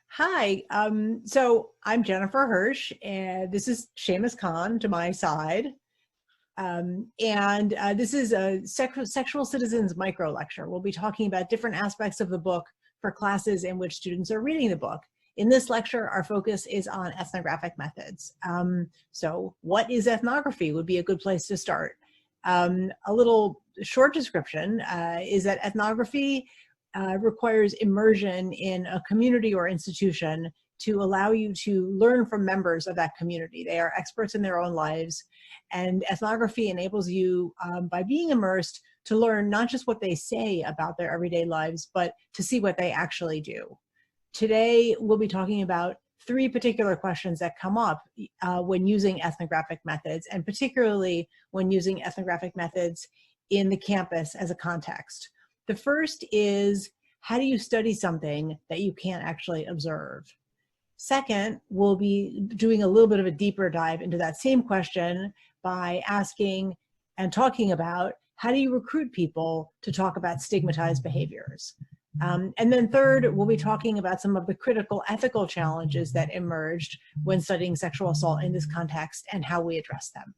Hi, so I'm Jennifer Hirsch, and this is Seamus Khan to my side. This is a Sexual Citizens micro lecture. We'll be talking about different aspects of the book for classes in which students are reading the book. In this lecture, our focus is on ethnographic methods. So what is ethnography would be a good place to start. A little short description is that ethnography requires immersion in a community or institution to allow you to learn from members of that community. They are experts in their own lives, and ethnography enables you, by being immersed, to learn not just what they say about their everyday lives, but to see what they actually do. Today, we'll be talking about three particular questions that come up when using ethnographic methods, and particularly when using ethnographic methods in the campus as a context. The first is, how do you study something that you can't actually observe? Second, we'll be doing a little bit of a deeper dive into that same question by asking and talking about, how do you recruit people to talk about stigmatized behaviors? And then third, we'll be talking about some of the critical ethical challenges that emerged when studying sexual assault in this context and how we address them.